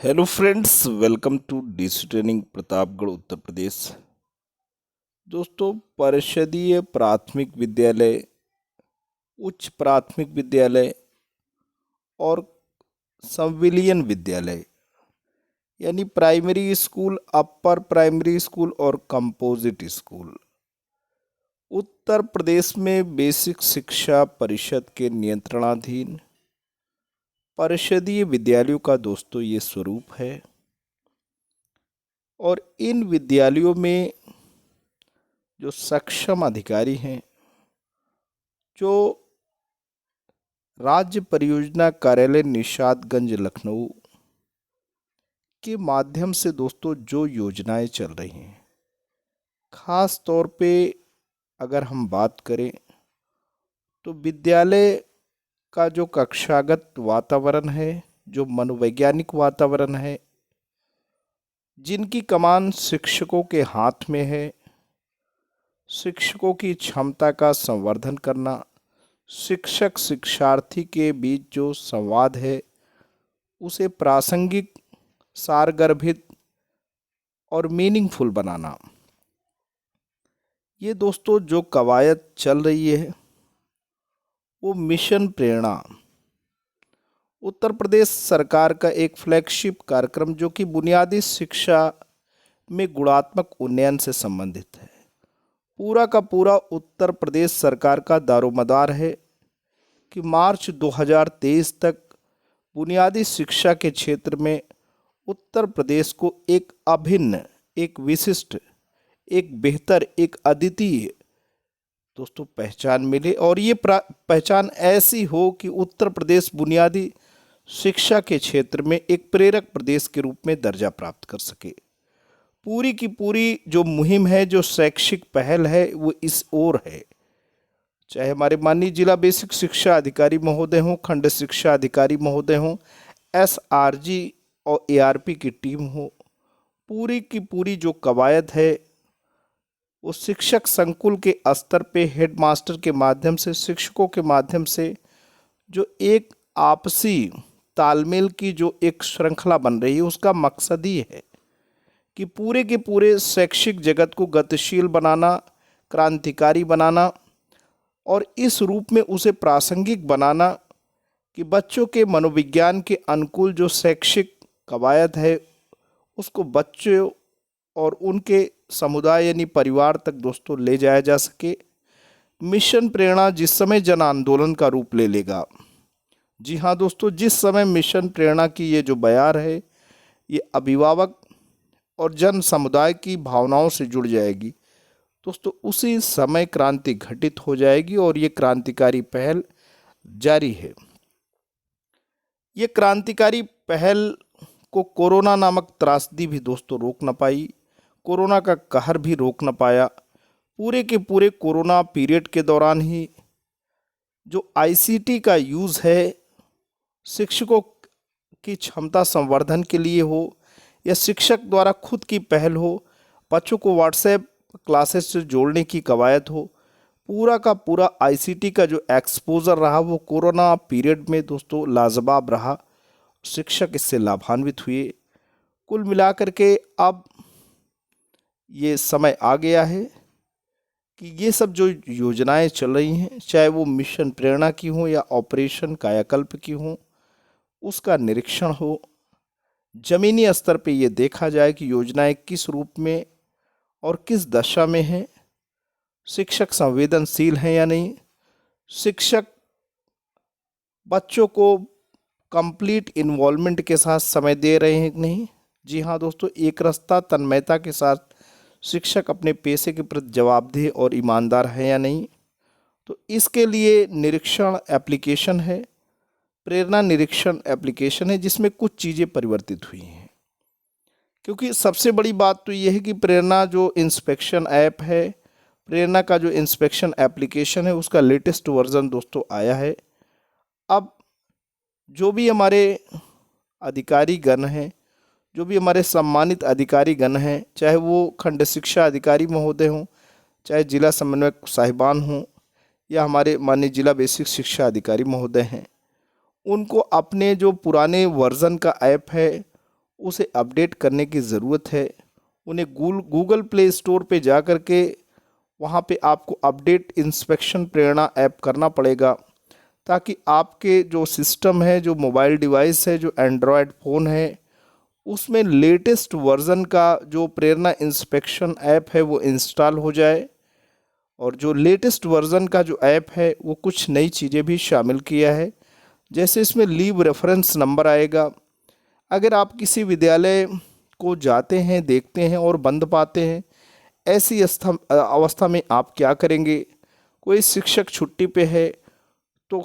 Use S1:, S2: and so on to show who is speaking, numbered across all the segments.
S1: Hello friends, welcome to DC training Pratapgarh Uttar Pradesh. दोस्तों, परिषदीय प्राथमिक विद्यालय, उच्च प्राथमिक विद्यालय और संविलियन विद्यालय यानी primary school, upper primary school और कंपोजिट स्कूल उत्तर प्रदेश में बेसिक शिक्षा परिषद के नियंत्रणाधीन परिषदीय विद्यालयों का दोस्तों ये स्वरूप है। और इन विद्यालयों में जो सक्षम अधिकारी हैं, जो राज्य परियोजना कार्यालय निषादगंज लखनऊ के माध्यम से दोस्तों जो योजनाएं चल रही हैं, खास तौर पे अगर हम बात करें तो विद्यालय का जो कक्षागत वातावरण है, जो मनोवैज्ञानिक वातावरण है, जिनकी कमान शिक्षकों के हाथ में है, शिक्षकों की क्षमता का संवर्धन करना, शिक्षक शिक्षार्थी के बीच जो संवाद है उसे प्रासंगिक, सारगर्भित और मीनिंगफुल बनाना, ये दोस्तों जो कवायद चल रही है वो मिशन प्रेरणा उत्तर प्रदेश सरकार का एक फ्लैगशिप कार्यक्रम जो कि बुनियादी शिक्षा में गुणात्मक उन्नयन से संबंधित है। पूरा का पूरा उत्तर प्रदेश सरकार का दारोमदार है कि मार्च 2023 तक बुनियादी शिक्षा के क्षेत्र में उत्तर प्रदेश को एक अभिन्न, एक विशिष्ट, एक बेहतर, एक अद्वितीय दोस्तों पहचान मिले और ये पहचान ऐसी हो कि उत्तर प्रदेश बुनियादी शिक्षा के क्षेत्र में एक प्रेरक प्रदेश के रूप में दर्जा प्राप्त कर सके। पूरी की पूरी जो मुहिम है, जो शैक्षिक पहल है, वो इस ओर है। चाहे हमारे माननीय जिला बेसिक शिक्षा अधिकारी महोदय हों, खंड शिक्षा अधिकारी महोदय हों, SRG और ARP की टीम हो, पूरी की पूरी जो कवायद है वो शिक्षक संकुल के स्तर पे हेडमास्टर के माध्यम से, शिक्षकों के माध्यम से जो एक आपसी तालमेल की जो एक श्रृंखला बन रही है, उसका मकसद ही है कि पूरे के पूरे शैक्षिक जगत को गतिशील बनाना, क्रांतिकारी बनाना और इस रूप में उसे प्रासंगिक बनाना कि बच्चों के मनोविज्ञान के अनुकूल जो शैक्षिक कवायद है उसको बच्चों और उनके समुदाय यानी परिवार तक दोस्तों ले जाया जा सके। मिशन प्रेरणा जिस समय जन आंदोलन का रूप ले लेगा, जी हाँ दोस्तों, जिस समय मिशन प्रेरणा की ये जो बयार है ये अभिभावक और जन समुदाय की भावनाओं से जुड़ जाएगी दोस्तों, उसी समय क्रांति घटित हो जाएगी और ये क्रांतिकारी पहल जारी है। ये क्रांतिकारी पहल को कोरोना नामक त्रासदी भी दोस्तों रोक न पाई, कोरोना का कहर भी रोक न पाया। पूरे के पूरे कोरोना पीरियड के दौरान ही जो ICT का यूज़ है, शिक्षकों की क्षमता संवर्धन के लिए हो या शिक्षक द्वारा खुद की पहल हो, बच्चों को व्हाट्सएप क्लासेस से जोड़ने की कवायद हो, पूरा का पूरा ICT का जो एक्सपोजर रहा वो कोरोना पीरियड में दोस्तों लाजवाब रहा। शिक्षक इससे लाभान्वित हुए। कुल मिलाकर के अब ये समय आ गया है कि ये सब जो योजनाएं चल रही हैं, चाहे वो मिशन प्रेरणा की हो या ऑपरेशन कायाकल्प की हो, उसका निरीक्षण हो, जमीनी स्तर पे ये देखा जाए कि योजनाएं किस रूप में और किस दशा में हैं, शिक्षक संवेदनशील हैं या नहीं, शिक्षक बच्चों को कंप्लीट इन्वॉल्वमेंट के साथ समय दे रहे हैं कि नहीं। जी हाँ दोस्तों, एक रस्ता तन्मयता के साथ शिक्षक अपने पेशे के प्रति जवाबदेह और ईमानदार है या नहीं। तो इसके लिए निरीक्षण एप्लीकेशन है, प्रेरणा निरीक्षण एप्लीकेशन है, जिसमें कुछ चीज़ें परिवर्तित हुई हैं। क्योंकि सबसे बड़ी बात तो ये है कि प्रेरणा जो इंस्पेक्शन ऐप है, प्रेरणा का जो इंस्पेक्शन एप्लीकेशन है, उसका लेटेस्ट वर्जन दोस्तों आया है। अब जो भी हमारे अधिकारी गण हैं, जो भी हमारे सम्मानित अधिकारी गण हैं, चाहे वो खंड शिक्षा अधिकारी महोदय हों, चाहे जिला समन्वयक साहिबान हों या हमारे माननीय जिला बेसिक शिक्षा अधिकारी महोदय हैं, उनको अपने जो पुराने वर्जन का ऐप है उसे अपडेट करने की ज़रूरत है। उन्हें गूगल प्ले स्टोर पे जा कर के वहाँ पे आपको अपडेट इंस्पेक्शन प्रेरणा ऐप करना पड़ेगा, ताकि आपके जो सिस्टम है, जो मोबाइल डिवाइस है, जो एंड्रॉयड फ़ोन है, उसमें लेटेस्ट वर्ज़न का जो प्रेरणा इंस्पेक्शन ऐप है वो इंस्टॉल हो जाए। और जो लेटेस्ट वर्ज़न का जो ऐप है वो कुछ नई चीज़ें भी शामिल किया है, जैसे इसमें लीव रेफरेंस नंबर आएगा। अगर आप किसी विद्यालय को जाते हैं, देखते हैं और बंद पाते हैं, ऐसी अवस्था में आप क्या करेंगे? कोई शिक्षक छुट्टी पे है तो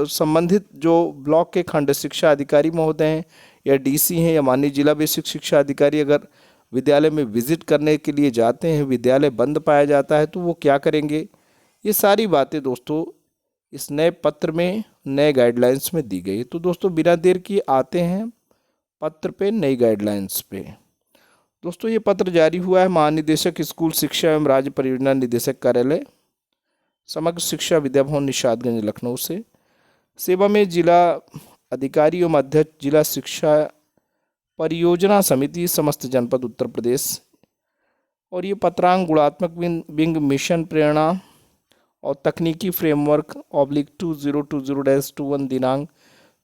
S1: संबंधित जो ब्लॉक के खंड शिक्षा अधिकारी महोदय हैं या डीसी हैं या माननीय जिला बेसिक शिक्षा अधिकारी अगर विद्यालय में विजिट करने के लिए जाते हैं, विद्यालय बंद पाया जाता है, तो वो क्या करेंगे? ये सारी बातें दोस्तों इस नए पत्र में, नए गाइडलाइंस में दी गई। तो दोस्तों बिना देर किए आते हैं पत्र पे, नई गाइडलाइंस पे। दोस्तों ये पत्र जारी हुआ है महानिदेशक स्कूल शिक्षा एवं राज्य परियोजना निदेशक कार्यालय, समग्र शिक्षा विद्या भवन, निशादगंज, लखनऊ से। सेवा में जिला अधिकारी एवं अध्यक्ष, जिला शिक्षा परियोजना समिति, समस्त जनपद उत्तर प्रदेश। और ये पत्रांक गुणात्मक विंग मिशन प्रेरणा और तकनीकी फ्रेमवर्क /2020-21 दिनांक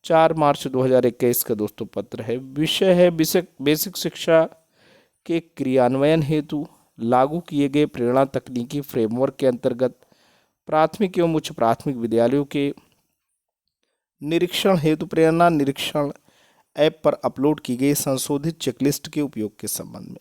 S1: 4 मार्च 2021 का दोस्तों पत्र है। विषय है बेसिक शिक्षा के क्रियान्वयन हेतु लागू किए गए प्रेरणा तकनीकी फ्रेमवर्क के अंतर्गत प्राथमिक एवं उच्च प्राथमिक विद्यालयों के निरीक्षण हेतु प्रेरणा निरीक्षण ऐप पर अपलोड की गई संशोधित चेकलिस्ट के उपयोग के संबंध में।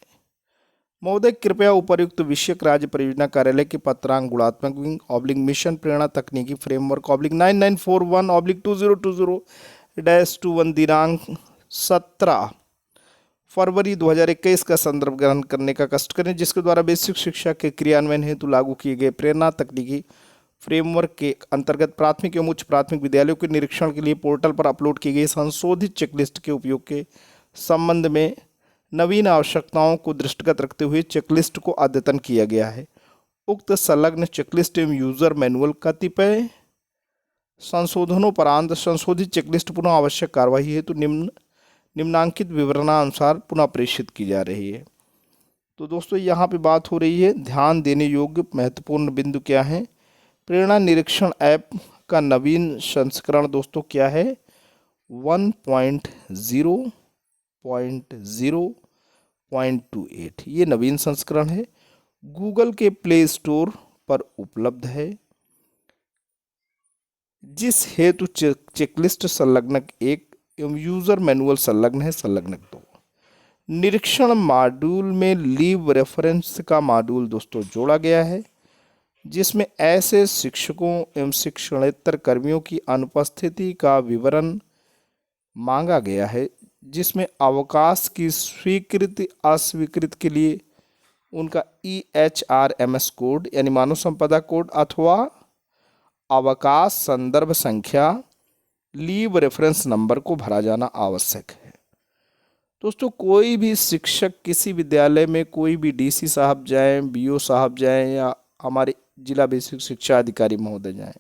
S1: महोदय कृपया उपर्युक्त विषयक राज्य परियोजना कार्यालय के पत्रांक गुणात्मक विंग मिशन प्रेरणा तकनीकी फ्रेमवर्क /9941/2020-21 दिनांक 17 फरवरी 2021 का संदर्भ ग्रहण करने का कष्ट करें, जिसके द्वारा बेसिक शिक्षा के क्रियान्वयन हेतु लागू किए गए प्रेरणा तकनीकी फ्रेमवर्क के अंतर्गत प्राथमिक एवं उच्च प्राथमिक विद्यालयों के निरीक्षण के लिए पोर्टल पर अपलोड की गई संशोधित चेकलिस्ट के उपयोग के संबंध में नवीन आवश्यकताओं को दृष्टिगत रखते हुए चेकलिस्ट को अद्यतन किया गया है। उक्त संलग्न चेकलिस्ट एवं यूजर मैनुअल कतिपय संशोधनों संशोधित चेकलिस्ट पुनः आवश्यक कार्यवाही हेतु निम्नांकित विवरणानुसार पुनः प्रेषित की जा रही है। तो दोस्तों यहाँ पे बात हो रही है, ध्यान देने योग्य महत्वपूर्ण बिंदु क्या है? प्रेरणा निरीक्षण ऐप का नवीन संस्करण दोस्तों क्या है? 1.0.0.28 ये नवीन संस्करण है। गूगल के प्ले स्टोर पर उपलब्ध है, जिस हेतु चेकलिस्ट संलग्नक 1 एवं यूजर मैनुअल संलग्न है संलग्नक 2। निरीक्षण मॉड्यूल में लीव रेफरेंस का मॉड्यूल दोस्तों जोड़ा गया है, जिसमें ऐसे शिक्षकों एवं शिक्षणेतर कर्मियों की अनुपस्थिति का विवरण मांगा गया है जिसमें अवकाश की स्वीकृति अस्वीकृति के लिए उनका EHRMS कोड यानी मानव संपदा कोड अथवा अवकाश संदर्भ संख्या लीव रेफरेंस नंबर को भरा जाना आवश्यक है। दोस्तों कोई भी शिक्षक किसी विद्यालय में कोई भी DC साहब जाएं, BO साहब जाएं या हमारे जिला बेसिक शिक्षा अधिकारी महोदय जाएं,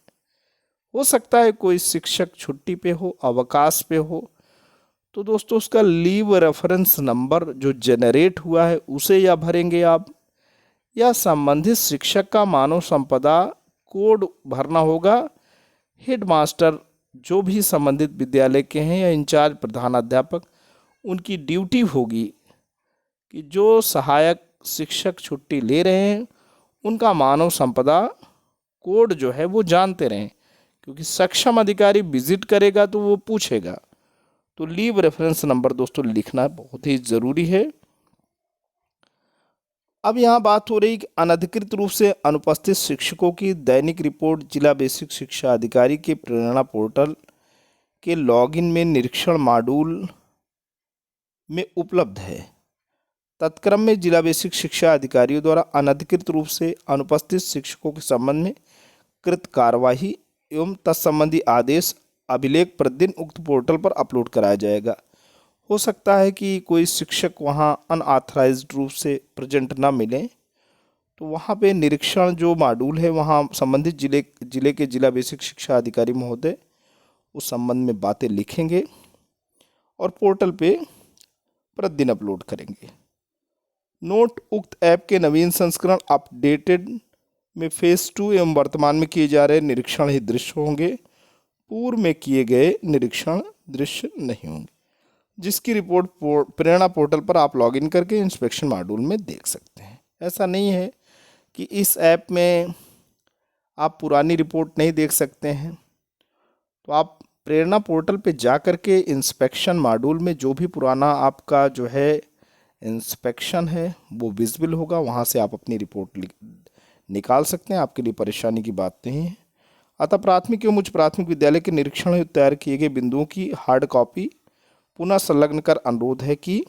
S1: हो सकता है कोई शिक्षक छुट्टी पे हो, अवकाश पे हो, तो दोस्तों उसका लीव रेफरेंस नंबर जो जनरेट हुआ है उसे या भरेंगे आप या संबंधित शिक्षक का मानव संपदा कोड भरना होगा। हेडमास्टर जो भी संबंधित विद्यालय के हैं या इंचार्ज प्रधानाध्यापक, उनकी ड्यूटी होगी कि जो सहायक शिक्षक छुट्टी ले रहे हैं उनका मानव संपदा कोड जो है वो जानते रहें, क्योंकि सक्षम अधिकारी विजिट करेगा तो वो पूछेगा। तो लीव रेफरेंस नंबर दोस्तों लिखना बहुत ही ज़रूरी है। अब यहाँ बात हो रही कि अनधिकृत रूप से अनुपस्थित शिक्षकों की दैनिक रिपोर्ट जिला बेसिक शिक्षा अधिकारी के प्रेरणा पोर्टल के लॉगिन में निरीक्षण मॉड्यूल में उपलब्ध है। तत्क्रम में जिला बेसिक शिक्षा अधिकारियों द्वारा अनधिकृत रूप से अनुपस्थित शिक्षकों के संबंध में कृत कार्यवाही एवं तत्संबंधी आदेश अभिलेख प्रतिदिन उक्त पोर्टल पर अपलोड कराया जाएगा। हो सकता है कि कोई शिक्षक वहां अनऑथराइज्ड रूप से प्रेजेंट ना मिले, तो वहां पे निरीक्षण जो मॉड्यूल है वहां संबंधित जिले के जिला बेसिक शिक्षा अधिकारी महोदय उस संबंध में बातें लिखेंगे और पोर्टल पे प्रतिदिन अपलोड करेंगे। नोट, उक्त ऐप के नवीन संस्करण अपडेटेड में फेज 2 एवं वर्तमान में किए जा रहे निरीक्षण ही दृश्य होंगे, पूर्व में किए गए निरीक्षण दृश्य नहीं होंगे, जिसकी रिपोर्ट प्रेरणा पोर्टल पर आप लॉगिन करके इंस्पेक्शन मॉड्यूल में देख सकते हैं। ऐसा नहीं है कि इस ऐप में आप पुरानी रिपोर्ट नहीं देख सकते हैं, तो आप प्रेरणा पोर्टल पे जा कर के इंस्पेक्शन मॉड्यूल में जो भी पुराना आपका जो है इंस्पेक्शन है वो विजिबल होगा, वहाँ से आप अपनी रिपोर्ट निकाल सकते हैं। आपके लिए परेशानी की बात नहीं है। अतः प्राथमिक एवं उच्च प्राथमिक विद्यालय के निरीक्षण हेतु तैयार किए गए बिंदुओं की हार्ड कॉपी पुनः संलग्न कर अनुरोध है कि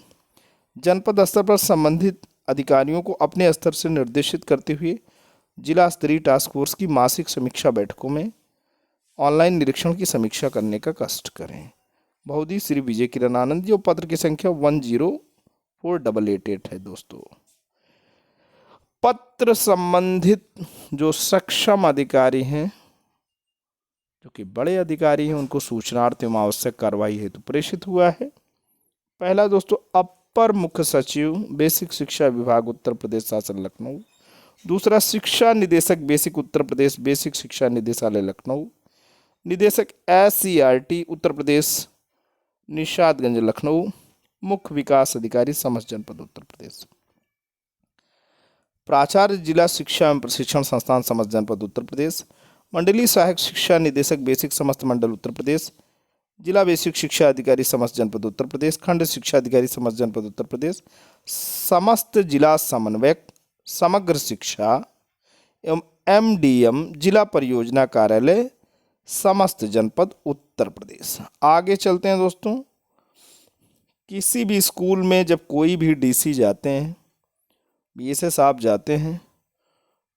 S1: जनपद स्तर पर संबंधित अधिकारियों को अपने स्तर से निर्देशित करते हुए जिला स्तरीय टास्क फोर्स की मासिक समीक्षा बैठकों में ऑनलाइन निरीक्षण की समीक्षा करने का कष्ट करें। बहुधी श्री विजय किरण आनंद जी, और पत्र की संख्या 104888 है। दोस्तों, पत्र संबंधित जो सक्षम अधिकारी हैं, जो कि बड़े अधिकारी हैं, उनको सूचनार्थ एवं आवश्यक कार्रवाई हेतु प्रेषित हुआ है। पहला दोस्तों, अपर मुख्य सचिव बेसिक शिक्षा विभाग उत्तर प्रदेश शासन लखनऊ। दूसरा, शिक्षा निदेशक बेसिक उत्तर प्रदेश बेसिक शिक्षा निदेशालय लखनऊ। निदेशक SCRT उत्तर प्रदेश निशादगंज लखनऊ। मुख्य विकास अधिकारी समस्त जनपद उत्तर प्रदेश। प्राचार्य जिला शिक्षा एवं प्रशिक्षण संस्थान समस्त जनपद उत्तर प्रदेश। मंडलीय सहायक शिक्षा निदेशक बेसिक समस्त मंडल उत्तर प्रदेश। जिला बेसिक शिक्षा अधिकारी समस्त जनपद उत्तर प्रदेश। खंड शिक्षा अधिकारी समस्त जनपद उत्तर प्रदेश। समस्त जिला समन्वयक समग्र शिक्षा एवं MDM जिला परियोजना कार्यालय समस्त जनपद उत्तर प्रदेश। आगे चलते हैं दोस्तों। किसी भी स्कूल में जब कोई भी DC जाते हैं, BSS साहब जाते हैं,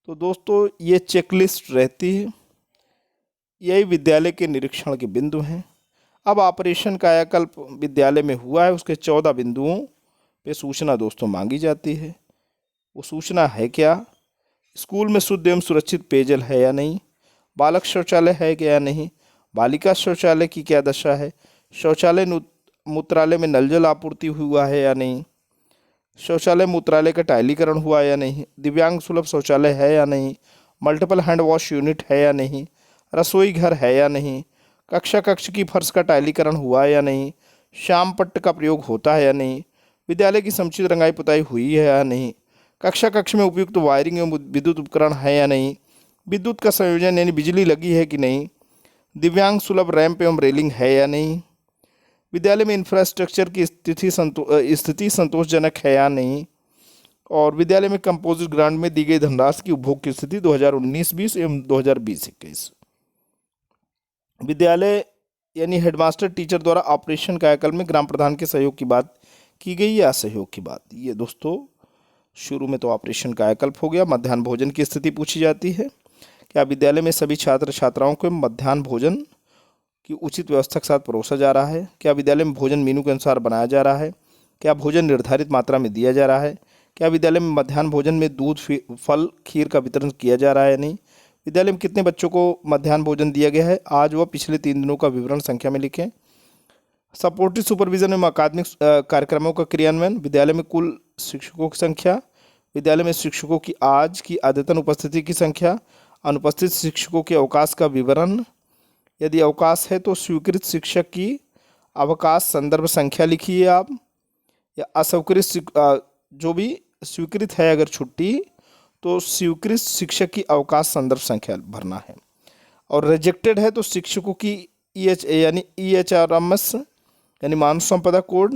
S1: तो दोस्तों ये चेकलिस्ट रहती है। यही विद्यालय के निरीक्षण के बिंदु हैं। अब ऑपरेशन कायाकल्प विद्यालय में हुआ है, उसके 14 बिंदुओं पे सूचना दोस्तों मांगी जाती है। वो सूचना है क्या? स्कूल में शुद्ध एवं सुरक्षित पेयजल है या नहीं, बालक शौचालय है क्या नहीं, बालिका शौचालय की क्या दशा है, शौचालय मूत्रालय में नल जल आपूर्ति हुआ है या नहीं, शौचालय मूत्रालय का टाइलीकरण हुआ या नहीं, दिव्यांग सुलभ शौचालय है या नहीं, मल्टीपल हैंड वॉश यूनिट है या नहीं, रसोई घर है या नहीं, कक्ष की फर्श का टाइलीकरण हुआ या नहीं, श्याम पट्ट का प्रयोग होता है या नहीं, विद्यालय की समुचित रंगाई पुताई हुई है या नहीं, कक्ष में उपयुक्त वायरिंग एवं विद्युत उपकरण है या नहीं, विद्युत का संयोजन यानी बिजली लगी है कि नहीं, दिव्यांग सुलभ रैंप एवं रेलिंग है या नहीं, विद्यालय में इंफ्रास्ट्रक्चर की स्थिति संतोषजनक है या नहीं, और विद्यालय में कंपोजिट ग्रांट में दी गई धनराशि की उपभोग की स्थिति 2019-20 एवं 2020-21। विद्यालय यानी हेडमास्टर टीचर द्वारा ऑपरेशन कायाकल्प में ग्राम प्रधान के सहयोग की बात की गई या असहयोग की बात। ये दोस्तों शुरू में तो ऑपरेशन कायाकल्प हो गया। मध्याह्न भोजन की स्थिति पूछी जाती है। क्या विद्यालय में सभी छात्र छात्राओं को मध्याह्न भोजन की उचित व्यवस्था के साथ परोसा जा रहा है? क्या विद्यालय में भोजन मेनू के अनुसार बनाया जा रहा है? क्या भोजन निर्धारित मात्रा में दिया जा रहा है? क्या विद्यालय में मध्याह्न भोजन में दूध, फल, खीर का वितरण किया जा रहा है या नहीं? विद्यालय में कितने बच्चों को मध्याह्न भोजन दिया गया है? आज व पिछले 3 दिनों का विवरण संख्या में लिखें। सपोर्टिव सुपरविजन एवं अकादमिक कार्यक्रमों का क्रियान्वयन। विद्यालय में कुल शिक्षकों की संख्या, विद्यालय में शिक्षकों की आज की अद्यतन उपस्थिति की संख्या, अनुपस्थित शिक्षकों के अवकाश का विवरण। यदि अवकाश है तो स्वीकृत शिक्षक की अवकाश संदर्भ संख्या लिखिए आप, या अस्वीकृत जो भी स्वीकृत है अगर छुट्टी तो स्वीकृत शिक्षक की अवकाश संदर्भ संख्या भरना है, और रिजेक्टेड है तो शिक्षकों की EHRMS यानी मानव संपदा कोड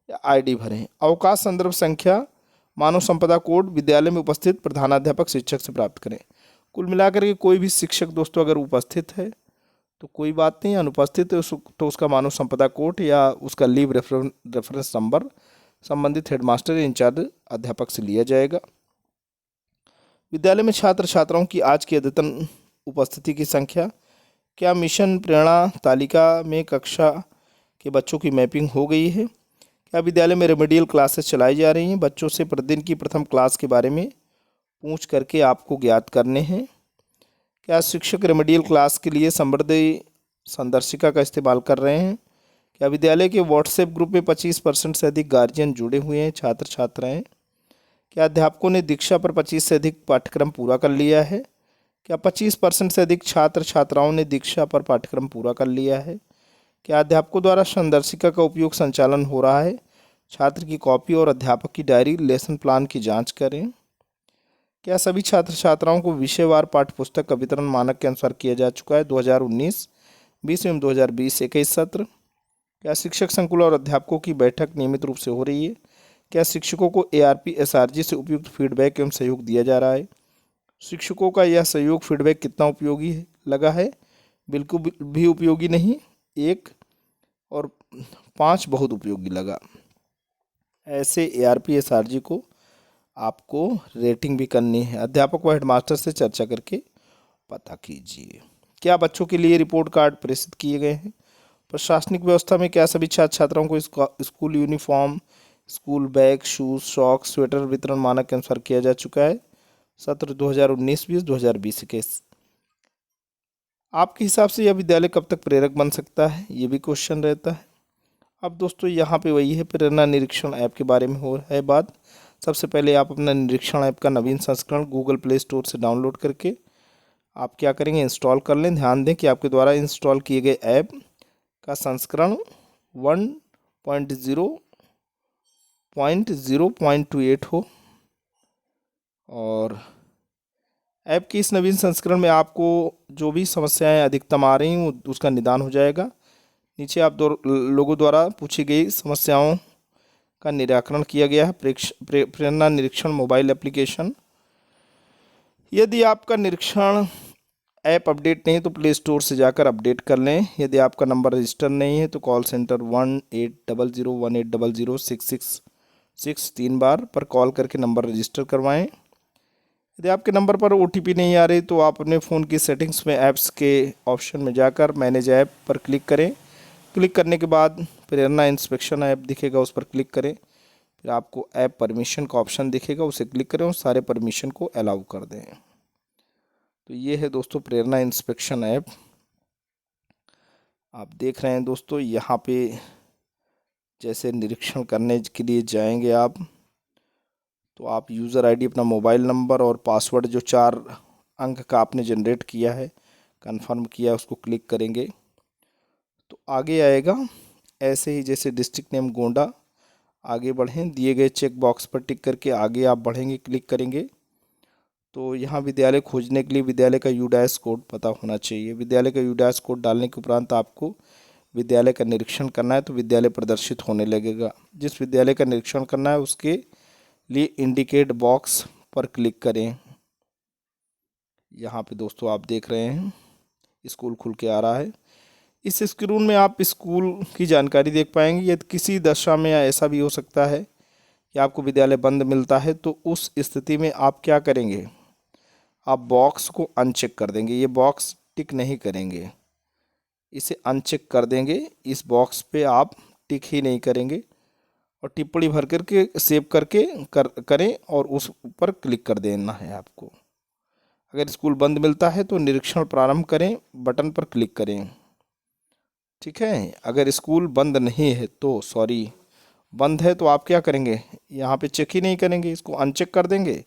S1: या ID भरें। अवकाश संदर्भ संख्या मानव संपदा कोड विद्यालय में उपस्थित प्रधानाध्यापक शिक्षक से प्राप्त करें। कुल मिलाकर के कोई भी शिक्षक दोस्तों अगर उपस्थित है तो कोई बात नहीं, अनुपस्थित है तो उसका मानव संपदा कोड या उसका लीव रेफरेंस नंबर संबंधित हेडमास्टर इंचार्ज अध्यापक से लिया जाएगा। विद्यालय में छात्र छात्राओं की आज की अद्यतन उपस्थिति की संख्या। क्या मिशन प्रेरणा तालिका में कक्षा के बच्चों की मैपिंग हो गई है? क्या विद्यालय में रेमेडियल क्लासेस चलाई जा रही हैं? बच्चों से प्रतिदिन की प्रथम क्लास के बारे में पूछ करके आपको ज्ञात करने हैं। क्या शिक्षक रेमेडियल क्लास के लिए समृद्धि संदर्शिका का इस्तेमाल कर रहे हैं? क्या विद्यालय के व्हाट्सएप ग्रुप में 25% से अधिक गार्जियन जुड़े हुए हैं, छात्र छात्राएं? क्या अध्यापकों ने दीक्षा पर 25 से अधिक पाठ्यक्रम पूरा कर लिया है? क्या 25% से अधिक छात्र छात्राओं ने दीक्षा पर पाठ्यक्रम पूरा कर लिया है? क्या अध्यापकों द्वारा संदर्शिका का उपयोग संचालन हो रहा है? छात्र की कॉपी और अध्यापक की डायरी लेसन प्लान की जांच करें। क्या सभी छात्र छात्राओं को विषयवार पाठ्य पुस्तक का वितरण मानक के अनुसार किया जा चुका है 2019-20 एवं 2020-21 सत्र? क्या शिक्षक संकुल और अध्यापकों की बैठक नियमित रूप से हो रही है? क्या शिक्षकों को ARP SRG से उपयुक्त फीडबैक एवं सहयोग दिया जा रहा है? शिक्षकों का यह सहयोग फीडबैक कितना उपयोगी लगा है? बिल्कुल भी उपयोगी नहीं, 1 और 5 बहुत उपयोगी लगा। ऐसे ARP SRG को आपको रेटिंग भी करनी है। अध्यापक व हेडमास्टर से चर्चा करके पता कीजिए। क्या बच्चों के लिए रिपोर्ट कार्ड प्रेषित किए गए हैं? प्रशासनिक व्यवस्था में क्या सभी छात्र छात्राओं को school uniform, school bag, shoes, socks, sweater वितरण मानक के अनुसार किया जा चुका है? सत्र 2019-20, 2020-21। आपके हिसाब से यह विद्यालय कब तक प्रेरक बन सकता है, ये भी क्वेश्चन रहता है। अब दोस्तों यहाँ पे वही है, प्रेरणा निरीक्षण ऐप के बारे में हो है बात। सबसे पहले आप अपना निरीक्षण ऐप का नवीन संस्करण गूगल प्ले स्टोर से डाउनलोड करके आप क्या करेंगे, इंस्टॉल कर लें। ध्यान दें कि आपके द्वारा इंस्टॉल किए गए ऐप का संस्करण 1.0.0.28 हो। और ऐप की इस नवीन संस्करण में आपको जो भी समस्याएं अधिकतम आ रही हैं उसका निदान हो जाएगा। नीचे आप लोगों द्वारा पूछी गई समस्याओं का निराकरण किया गया है। प्रेरणा निरीक्षण मोबाइल एप्लीकेशन। यदि आपका निरीक्षण ऐप अपडेट नहीं तो प्ले स्टोर से जाकर अपडेट कर लें। यदि आपका नंबर रजिस्टर नहीं है तो कॉल सेंटर 180018006666 3 बार पर कॉल करके नंबर रजिस्टर करवाएं। यदि आपके नंबर पर OTP नहीं आ रही तो आप अपने फ़ोन की सेटिंग्स में ऐप्स के ऑप्शन में जाकर मैनेज ऐप पर क्लिक करें। क्लिक करने के बाद प्रेरणा इंस्पेक्शन ऐप दिखेगा, उस पर क्लिक करें। फिर आपको ऐप परमिशन का ऑप्शन दिखेगा, उसे क्लिक करें और सारे परमिशन को अलाउ कर दें। तो ये है दोस्तों प्रेरणा इंस्पेक्शन ऐप। आप देख रहे हैं दोस्तों, यहाँ पे जैसे निरीक्षण करने के लिए जाएंगे आप तो आप यूज़र ID अपना मोबाइल नंबर और पासवर्ड जो 4 अंक का आपने जनरेट किया है, कंफर्म किया है, उसको क्लिक करेंगे तो आगे आएगा। ऐसे ही जैसे डिस्ट्रिक्ट नेम गोंडा, आगे बढ़ें, दिए गए चेक बॉक्स पर टिक करके आगे आप बढ़ेंगे, क्लिक करेंगे तो यहाँ विद्यालय खोजने के लिए विद्यालय का UDAS कोड पता होना चाहिए। विद्यालय का UDAS कोड डालने के उपरांत आपको विद्यालय का निरीक्षण करना है तो विद्यालय प्रदर्शित होने लगेगा। जिस विद्यालय का निरीक्षण करना है उसके लिए इंडिकेट बॉक्स पर क्लिक करें। यहाँ पे दोस्तों आप देख रहे हैं स्कूल खुल के आ रहा है। इस स्क्रीन में आप स्कूल की जानकारी देख पाएंगे। यदि किसी दशा में ऐसा भी हो सकता है कि आपको विद्यालय बंद मिलता है तो उस स्थिति में आप क्या करेंगे, आप बॉक्स को अनचेक कर देंगे। ये बॉक्स टिक नहीं करेंगे, इसे अनचेक कर देंगे। इस बॉक्स पे आप टिक ही नहीं करेंगे और टिप्पणी भर करके सेव करके करें और उस पर क्लिक कर देना है आपको। अगर स्कूल बंद मिलता है तो निरीक्षण प्रारंभ करें बटन पर क्लिक करें, ठीक है। अगर स्कूल बंद नहीं है तो बंद है तो आप क्या करेंगे, यहाँ पे चेक ही नहीं करेंगे, इसको अनचेक कर देंगे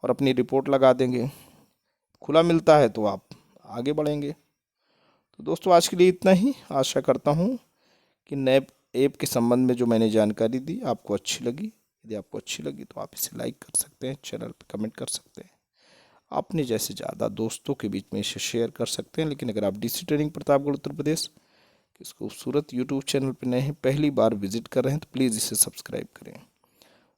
S1: और अपनी रिपोर्ट लगा देंगे। खुला मिलता है तो आप आगे बढ़ेंगे। तो दोस्तों आज के लिए इतना ही। आशा करता हूँ कि नए ऐप के संबंध में जो मैंने जानकारी दी आपको अच्छी लगी। यदि आपको अच्छी लगी तो आप इसे लाइक कर सकते हैं, चैनल पर कमेंट कर सकते हैं, अपने जैसे ज़्यादा दोस्तों के बीच में इसे शेयर कर सकते हैं। लेकिन अगर आप DC ट्रेनिंग प्रतापगढ़ उत्तर प्रदेश के इस खूबसूरत YouTube चैनल पर नए हैं, पहली बार विजिट कर रहे हैं तो प्लीज़ इसे सब्सक्राइब करें।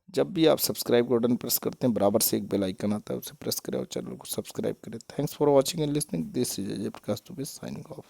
S1: जब भी आप सब्सक्राइब का बटन प्रेस करते हैं बराबर से एक बेल आइकन आता है, उसे प्रेस करें और चैनल को सब्सक्राइब करें। Thanks for watching and listening. This is Ajay Prakash Dubey signing off.